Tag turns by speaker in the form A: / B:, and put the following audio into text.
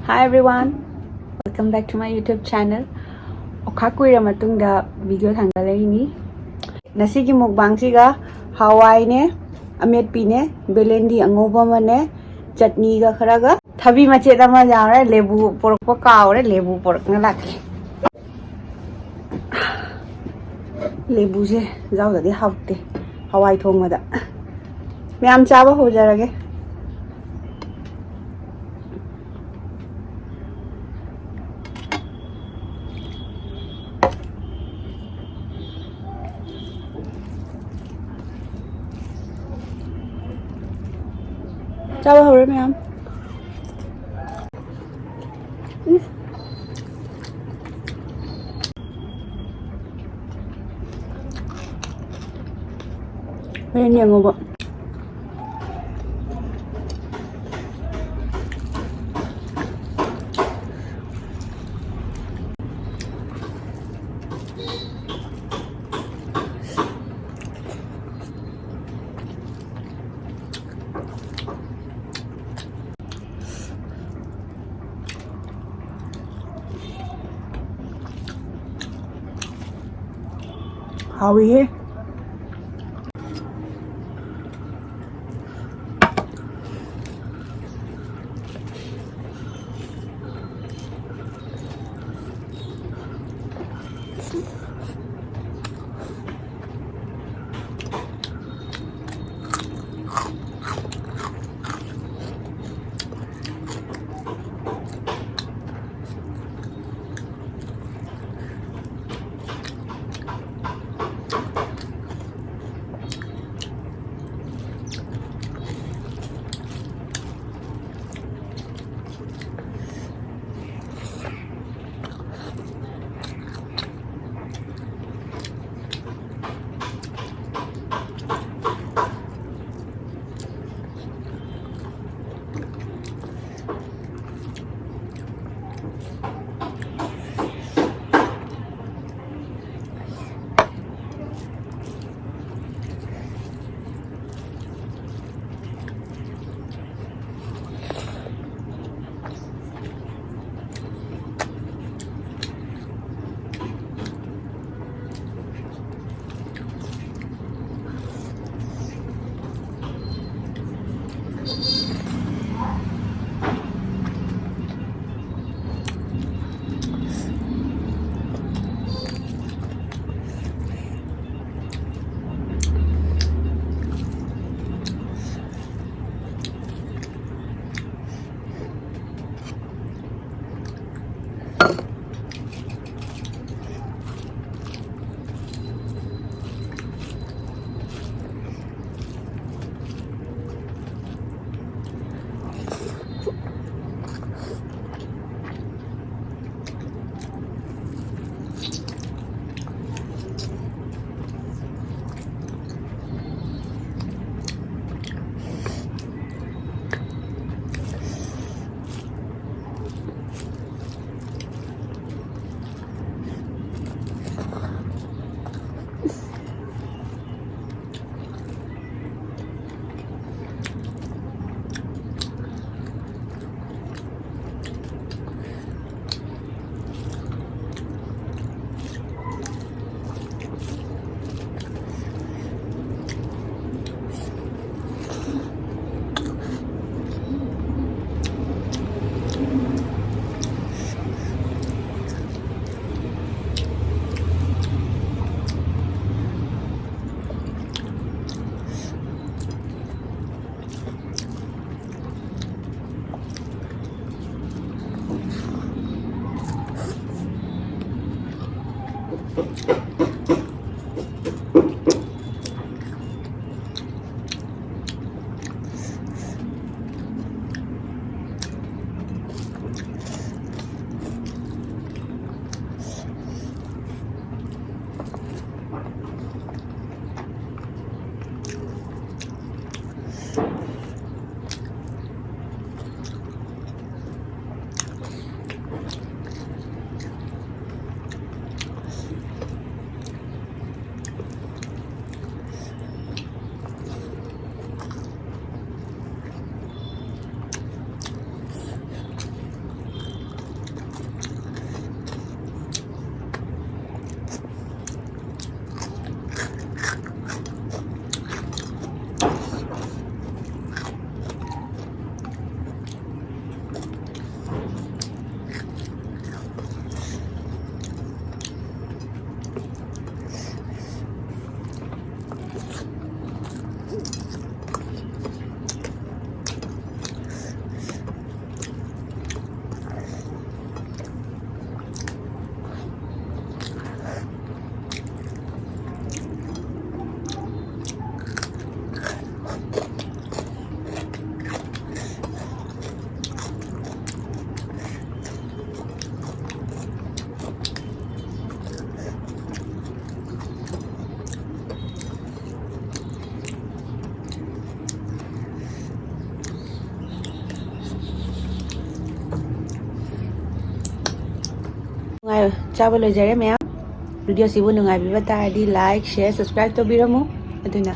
A: Hi everyone, welcome back to my YouTube channel. Okhakuira matungda video thangalai nasigi mukbang siga hawai ne ametpi ne belendi angoba mane chutney ga kharaga thabi mache dama jara lebu porok kaure lebu porok na laki lebu je jaw da di hautte hawai thongma da myam chaba ho jarage chaba ho re myam Ini yang ngobrol. Hawi है ꯆꯥꯕ ꯂꯣꯏꯖꯔꯦ ꯃꯌꯥꯝ ꯚꯤꯗꯤꯑꯣꯁꯤꯕꯨ ꯅꯨꯡꯉꯥꯏꯕꯤꯕ ꯇꯥꯔꯗꯤ like share subscribe ꯇꯧꯕꯤꯔꯝꯃꯨ ꯑꯗꯨꯅ